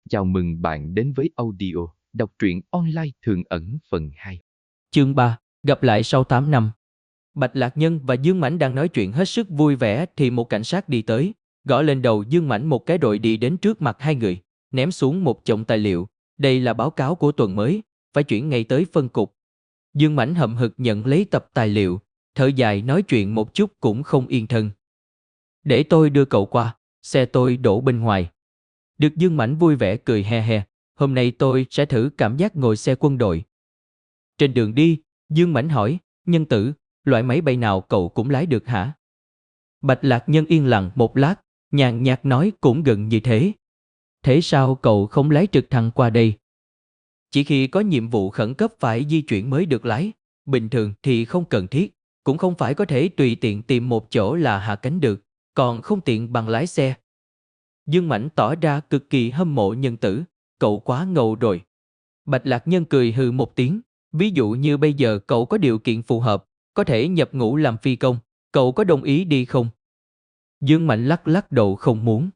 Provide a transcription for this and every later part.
Chào mừng bạn đến với audio đọc truyện online Thường ẩn phần 2. Chương 3, gặp lại sau 8 năm. Bạch Lạc Nhân và Dương Mãnh đang nói chuyện hết sức vui vẻ thì một cảnh sát đi tới, gõ lên đầu Dương Mãnh một cái rồi đi đến trước mặt hai người, ném xuống một chồng tài liệu. Đây là báo cáo của tuần mới, phải chuyển ngay tới phân cục. Dương Mãnh hậm hực nhận lấy tập tài liệu, thở dài nói chuyện một chút cũng không yên thân. Để tôi đưa cậu qua, xe tôi đổ bên ngoài. Được Dương Mãnh vui vẻ cười he he, hôm nay tôi sẽ thử cảm giác ngồi xe quân đội. Trên đường đi, Dương Mãnh hỏi, Nhân Tử, loại máy bay nào cậu cũng lái được hả? Bạch Lạc Nhân yên lặng một lát, nhàn nhạt nói cũng gần như thế. Thế sao cậu không lái trực thăng qua đây? Chỉ khi có nhiệm vụ khẩn cấp phải di chuyển mới được lái, bình thường thì không cần thiết, cũng không phải có thể tùy tiện tìm một chỗ là hạ cánh được, còn không tiện bằng lái xe. Dương Mãnh tỏ ra cực kỳ hâm mộ Nhân Tử, cậu quá ngầu rồi. Bạch Lạc Nhân cười hừ một tiếng, ví dụ như bây giờ cậu có điều kiện phù hợp, có thể nhập ngũ làm phi công, cậu có đồng ý đi không? Dương Mãnh lắc lắc đầu không muốn.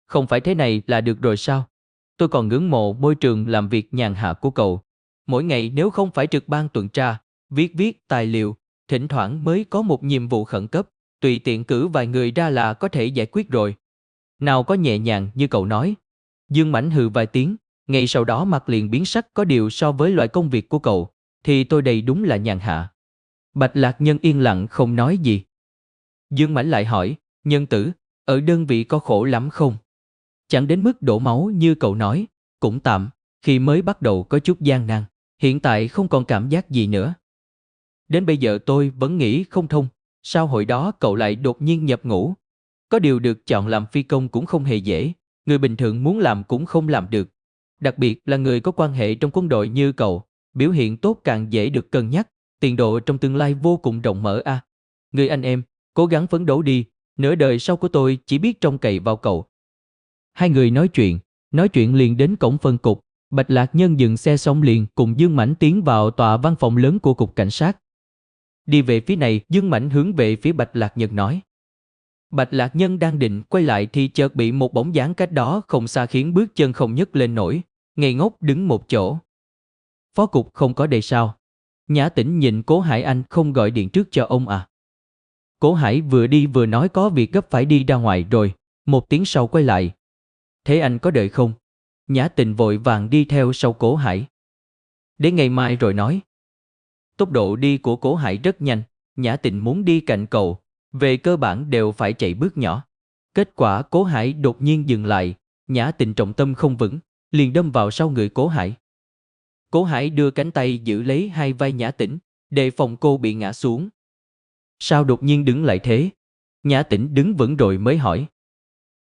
Không phải thế này là được rồi sao? Tôi còn ngưỡng mộ môi trường làm việc nhàn hạ của cậu. Mỗi ngày nếu không phải trực ban tuần tra, viết tài liệu, thỉnh thoảng mới có một nhiệm vụ khẩn cấp, tùy tiện cử vài người ra là có thể giải quyết rồi. Nào có nhẹ nhàng như cậu nói. Dương Mãnh hừ vài tiếng, ngay sau đó mặt liền biến sắc, có điều so với loại công việc của cậu, thì tôi đây đúng là nhàn hạ. Bạch Lạc Nhân yên lặng không nói gì. Dương Mãnh lại hỏi, Nhân Tử, ở đơn vị có khổ lắm không? Chẳng đến mức đổ máu như cậu nói, cũng tạm, khi mới bắt đầu có chút gian nan, hiện tại không còn cảm giác gì nữa. Đến bây giờ tôi vẫn nghĩ không thông, sao hồi đó cậu lại đột nhiên nhập ngũ? Có điều được chọn làm phi công cũng không hề dễ, người bình thường muốn làm cũng không làm được. Đặc biệt là người có quan hệ trong quân đội như cậu, biểu hiện tốt càng dễ được cân nhắc, tiền đồ trong tương lai vô cùng rộng mở a. Người anh em, cố gắng phấn đấu đi, nửa đời sau của tôi chỉ biết trông cậy vào cậu. Hai người nói chuyện liền đến cổng phân cục, Bạch Lạc Nhân dừng xe xong liền cùng Dương Mãnh tiến vào tòa văn phòng lớn của cục cảnh sát. Đi về phía này, Dương Mãnh hướng về phía Bạch Lạc Nhân nói. Bạch Lạc Nhân đang định quay lại thì chợt bị một bóng dáng cách đó không xa khiến bước chân không nhấc lên nổi, ngây ngốc đứng một chỗ. Phó cục không có đây sao? Nhã Tĩnh nhìn Cố Hải Anh, không gọi điện trước cho ông à? Cố Hải vừa đi vừa nói có việc gấp phải đi ra ngoài rồi, một tiếng sau quay lại. Thế anh có đợi không? Nhã Tĩnh vội vàng đi theo sau Cố Hải. Đến ngày mai rồi nói. Tốc độ đi của Cố Hải rất nhanh, Nhã Tĩnh muốn đi cạnh cậu, về cơ bản đều phải chạy bước nhỏ. Kết quả Cố Hải đột nhiên dừng lại, Nhã Tĩnh trọng tâm không vững, liền đâm vào sau người Cố Hải. Cố Hải đưa cánh tay giữ lấy hai vai Nhã Tĩnh, đề phòng cô bị ngã xuống. Sao đột nhiên đứng lại thế? Nhã Tĩnh đứng vững rồi mới hỏi.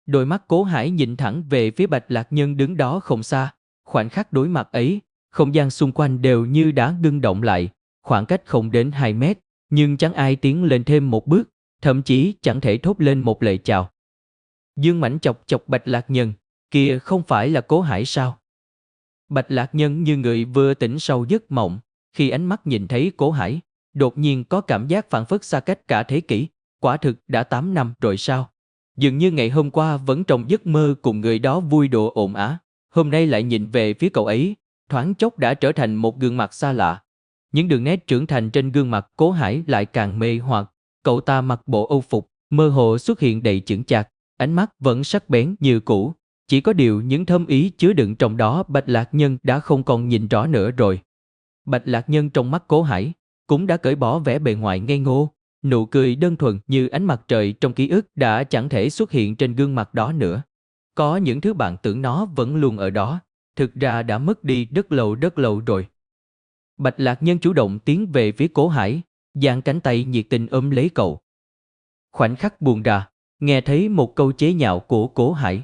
Đôi mắt Cố Hải nhìn thẳng về phía Bạch Lạc Nhân đứng đó không xa, khoảnh khắc đối mặt ấy, không gian xung quanh đều như đã ngưng động lại, khoảng cách không đến 2 mét, nhưng chẳng ai tiến lên thêm một bước, thậm chí chẳng thể thốt lên một lời chào. Dương Mãnh chọc chọc Bạch Lạc Nhân, kia không phải là Cố Hải sao? Bạch Lạc Nhân như người vừa tỉnh sau giấc mộng, khi ánh mắt nhìn thấy Cố Hải, đột nhiên có cảm giác phảng phất xa cách cả thế kỷ, quả thực đã 8 năm rồi sao? Dường như ngày hôm qua vẫn trong giấc mơ cùng người đó vui đùa ồn ào, hôm nay lại nhìn về phía cậu ấy, thoáng chốc đã trở thành một gương mặt xa lạ. Những đường nét trưởng thành trên gương mặt Cố Hải lại càng mê hoặc, cậu ta mặc bộ âu phục, mơ hồ xuất hiện đầy chững chạc, ánh mắt vẫn sắc bén như cũ, chỉ có điều những thâm ý chứa đựng trong đó Bạch Lạc Nhân đã không còn nhìn rõ nữa rồi. Bạch Lạc Nhân trong mắt Cố Hải cũng đã cởi bỏ vẻ bề ngoài ngây ngô, nụ cười đơn thuần như ánh mặt trời trong ký ức đã chẳng thể xuất hiện trên gương mặt đó nữa. Có những thứ bạn tưởng nó vẫn luôn ở đó, thực ra đã mất đi rất lâu rồi. Bạch Lạc Nhân chủ động tiến về phía Cố Hải, giang cánh tay nhiệt tình ôm lấy cậu. Khoảnh khắc buông ra, nghe thấy một câu chế nhạo của Cố Hải.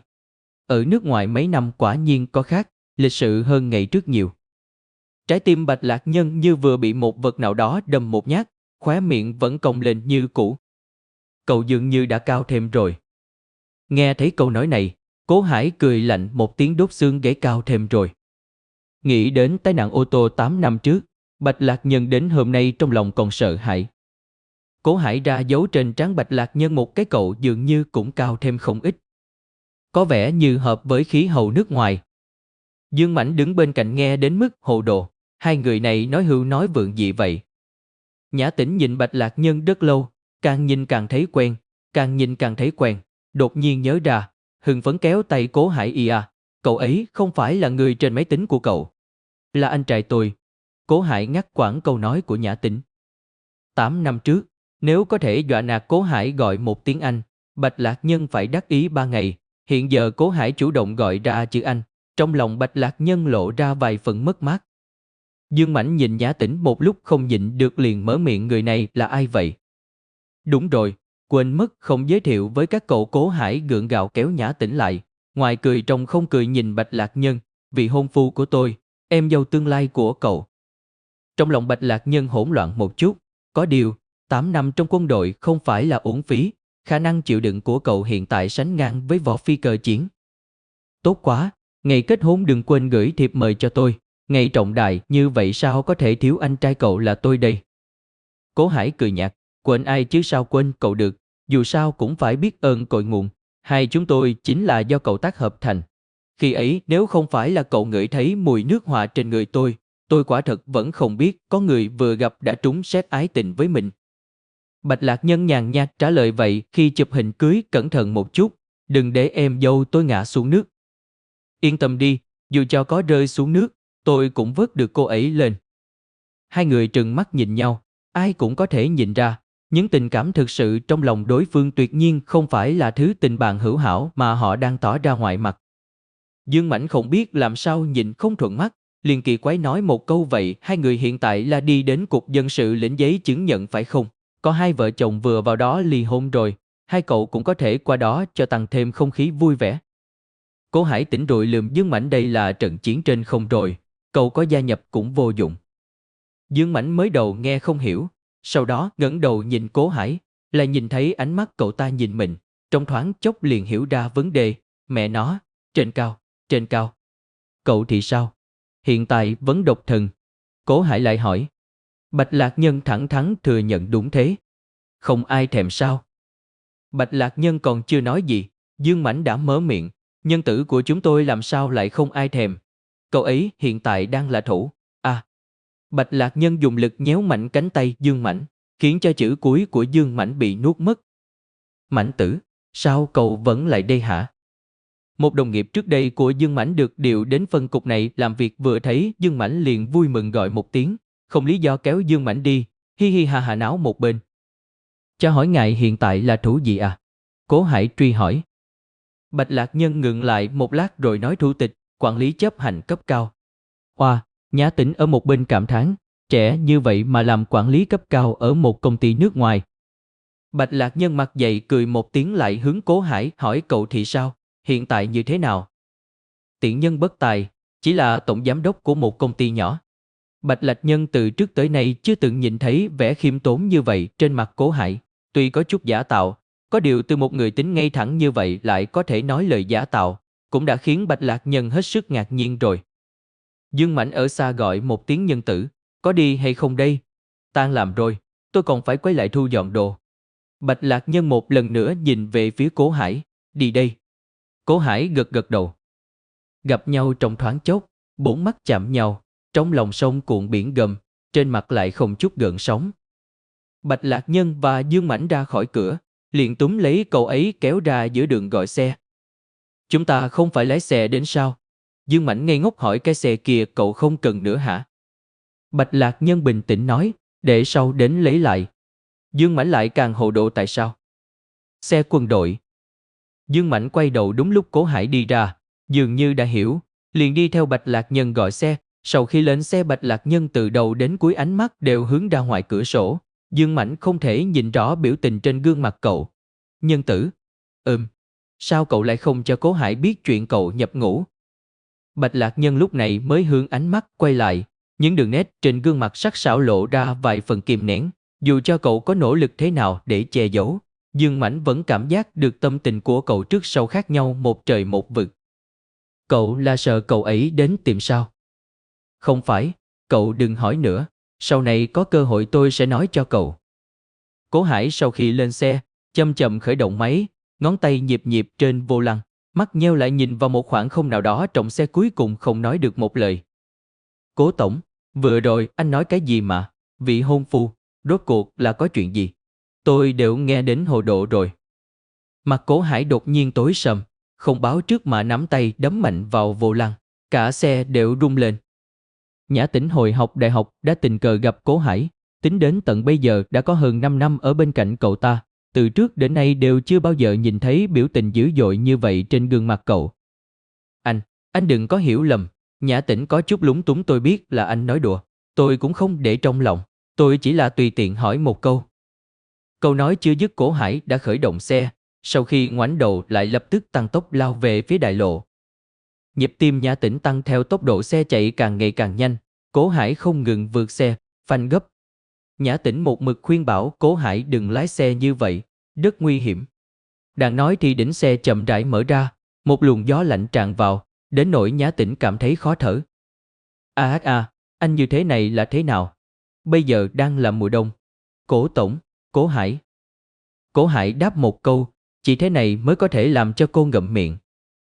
Ở nước ngoài mấy năm quả nhiên có khác, lịch sự hơn ngày trước nhiều. Trái tim Bạch Lạc Nhân như vừa bị một vật nào đó đâm một nhát, khóe miệng vẫn cong lên như cũ. Cậu dường như đã cao thêm rồi. Nghe thấy câu nói này, Cố Hải cười lạnh một tiếng, đốt xương gãy cao thêm rồi. Nghĩ đến tai nạn ô tô 8 năm trước, Bạch Lạc Nhân đến hôm nay trong lòng còn sợ hãi. Cố Hải ra dấu trên trán Bạch Lạc Nhân một cái cậu dường như cũng cao thêm không ít. Có vẻ như hợp với khí hậu nước ngoài. Dương Mãnh đứng bên cạnh nghe đến mức hồ đồ. Hai người này nói hưu nói vượng gì vậy? Nhã Tĩnh nhìn Bạch Lạc Nhân rất lâu, càng nhìn càng thấy quen, càng nhìn càng thấy quen. Đột nhiên nhớ ra, hưng phấn kéo tay Cố Hải cậu ấy không phải là người trên máy tính của cậu. Là anh trai tôi. Cố Hải ngắt quãng câu nói của Nhã Tĩnh. 8 năm trước, nếu có thể dọa nạt Cố Hải gọi một tiếng anh, Bạch Lạc Nhân phải đắc ý 3 ngày. Hiện giờ Cố Hải chủ động gọi ra chữ anh, trong lòng Bạch Lạc Nhân lộ ra vài phần mất mát. Dương Mãnh nhìn Nhã Tĩnh một lúc không nhịn được liền mở miệng, người này là ai vậy? Đúng rồi, quên mất không giới thiệu với các cậu. Cố Hải gượng gạo kéo Nhã Tĩnh lại, ngoài cười trong không cười nhìn Bạch Lạc Nhân, vị hôn phu của tôi, em dâu tương lai của cậu. Trong lòng Bạch Lạc Nhân hỗn loạn một chút, có điều, 8 năm trong quân đội không phải là uổng phí, khả năng chịu đựng của cậu hiện tại sánh ngang với võ phi cơ chiến. Tốt quá, ngày kết hôn đừng quên gửi thiệp mời cho tôi, ngày trọng đại như vậy sao có thể thiếu anh trai cậu là tôi đây. Cố Hải cười nhạt, quên ai chứ sao quên cậu được, dù sao cũng phải biết ơn cội nguồn, hai chúng tôi chính là do cậu tác hợp thành. Khi ấy nếu không phải là cậu ngửi thấy mùi nước hoa trên người tôi quả thật vẫn không biết có người vừa gặp đã trúng sét ái tình với mình. Bạch Lạc Nhân nhàn nhạt trả lời, vậy khi chụp hình cưới cẩn thận một chút, đừng để em dâu tôi ngã xuống nước. Yên tâm đi, dù cho có rơi xuống nước, tôi cũng vớt được cô ấy lên. Hai người trừng mắt nhìn nhau, ai cũng có thể nhìn ra, những tình cảm thực sự trong lòng đối phương tuyệt nhiên không phải là thứ tình bạn hữu hảo mà họ đang tỏ ra ngoài mặt. Dương Mãnh không biết làm sao nhìn không thuận mắt, liền kỳ quái nói một câu, vậy hai người hiện tại là đi đến cục dân sự lĩnh giấy chứng nhận phải không? Có hai vợ chồng vừa vào đó ly hôn rồi, hai cậu cũng có thể qua đó cho tăng thêm không khí vui vẻ. Cố Hải tỉnh rồi lườm Dương Mãnh, đây là trận chiến trên không rồi, cậu có gia nhập cũng vô dụng. Dương Mãnh mới đầu nghe không hiểu, sau đó ngẩng đầu nhìn Cố Hải, lại nhìn thấy ánh mắt cậu ta nhìn mình, trong thoáng chốc liền hiểu ra vấn đề, mẹ nó, trên cao, trên cao. Cậu thì sao? Hiện tại vẫn độc thân. Cố Hải lại hỏi. Bạch Lạc Nhân thẳng thắn thừa nhận đúng thế. Không ai thèm sao? Bạch Lạc Nhân còn chưa nói gì, Dương Mãnh đã mở miệng, nhân tử của chúng tôi làm sao lại không ai thèm? Cậu ấy hiện tại đang là thủ. Bạch Lạc Nhân dùng lực nhéo mạnh cánh tay Dương Mãnh, khiến cho chữ cuối của Dương Mãnh bị nuốt mất. Mãnh tử, sao cậu vẫn lại đây hả? Một đồng nghiệp trước đây của Dương Mãnh được điều đến phân cục này làm việc vừa thấy Dương Mãnh liền vui mừng gọi một tiếng, không lý do kéo Dương Mãnh đi, hi hi ha ha náo một bên. Cho hỏi ngài hiện tại là thủ gì à? Cố Hải truy hỏi. Bạch Lạc Nhân ngừng lại một lát rồi nói thủ tịch, quản lý chấp hành cấp cao. Oa, Nhã Tĩnh ở một bên cảm thán, trẻ như vậy mà làm quản lý cấp cao ở một công ty nước ngoài. Bạch Lạc Nhân mặt dậy cười một tiếng lại hướng Cố Hải hỏi, cậu thì sao, hiện tại như thế nào? Tiện nhân bất tài, chỉ là tổng giám đốc của một công ty nhỏ. Bạch Lạc Nhân từ trước tới nay chưa từng nhìn thấy vẻ khiêm tốn như vậy trên mặt Cố Hải, tuy có chút giả tạo, có điều từ một người tính ngay thẳng như vậy lại có thể nói lời giả tạo, cũng đã khiến Bạch Lạc Nhân hết sức ngạc nhiên rồi. Dương Mãnh ở xa gọi một tiếng, nhân tử, có đi hay không đây? Tan làm rồi, tôi còn phải quay lại thu dọn đồ. Bạch Lạc Nhân một lần nữa nhìn về phía Cố Hải, đi đây. Cố Hải gật gật đầu. Gặp nhau trong thoáng chốc, bốn mắt chạm nhau, trong lòng sông cuộn biển gầm, trên mặt lại không chút gợn sóng. Bạch Lạc Nhân và Dương Mãnh ra khỏi cửa, liền túm lấy cậu ấy kéo ra giữa đường gọi xe. Chúng ta không phải lái xe đến sao? Dương Mãnh ngây ngốc hỏi, cái xe kia cậu không cần nữa hả? Bạch Lạc Nhân bình tĩnh nói, để sau đến lấy lại. Dương Mãnh lại càng hồ đồ, tại sao? Xe quân đội. Dương Mãnh quay đầu đúng lúc Cố Hải đi ra, dường như đã hiểu, liền đi theo Bạch Lạc Nhân gọi xe. Sau khi lên xe, Bạch Lạc Nhân từ đầu đến cuối ánh mắt đều hướng ra ngoài cửa sổ. Dương Mãnh không thể nhìn rõ biểu tình trên gương mặt cậu. Nhân tử. Sao cậu lại không cho Cố Hải biết chuyện cậu nhập ngũ? Bạch Lạc Nhân lúc này mới hướng ánh mắt quay lại, những đường nét trên gương mặt sắc sảo lộ ra vài phần kìm nén. Dù cho cậu có nỗ lực thế nào để che giấu, Dương Mãnh vẫn cảm giác được tâm tình của cậu trước sau khác nhau một trời một vực. Cậu là sợ cậu ấy đến tìm sao? Không phải, cậu đừng hỏi nữa, sau này có cơ hội tôi sẽ nói cho cậu. Cố Hải sau khi lên xe, chậm chậm khởi động máy, ngón tay nhịp nhịp trên vô lăng. Mắt nheo lại nhìn vào một khoảng không nào đó trong xe, cuối cùng không nói được một lời. Cố tổng, vừa rồi anh nói cái gì mà, vị hôn phu, rốt cuộc là có chuyện gì? Tôi đều nghe đến hồ độ rồi. Mặt Cố Hải đột nhiên tối sầm, không báo trước mà nắm tay đấm mạnh vào vô lăng, cả xe đều rung lên. Nhã Tĩnh hồi học đại học đã tình cờ gặp Cố Hải, tính đến tận bây giờ đã có hơn 5 năm ở bên cạnh cậu ta, từ trước đến nay đều chưa bao giờ nhìn thấy biểu tình dữ dội như vậy trên gương mặt cậu. Anh đừng có hiểu lầm, Nhã Tĩnh có chút lúng túng, tôi biết là anh nói đùa, tôi cũng không để trong lòng, tôi chỉ là tùy tiện hỏi một câu. Câu nói chưa dứt, Cố Hải đã khởi động xe, sau khi ngoảnh đầu lại lập tức tăng tốc lao về phía đại lộ. Nhịp tim Nhã Tĩnh tăng theo tốc độ xe chạy càng ngày càng nhanh, Cố Hải không ngừng vượt xe, phanh gấp. Nhã Tĩnh một mực khuyên bảo Cố Hải đừng lái xe như vậy, rất nguy hiểm. Đang nói thì đỉnh xe chậm rãi mở ra, một luồng gió lạnh tràn vào, đến nỗi Nhã Tĩnh cảm thấy khó thở. Anh như thế này là thế nào? Bây giờ đang là mùa đông. Cố tổng, Cố Hải. Cố Hải đáp một câu, chỉ thế này mới có thể làm cho cô ngậm miệng.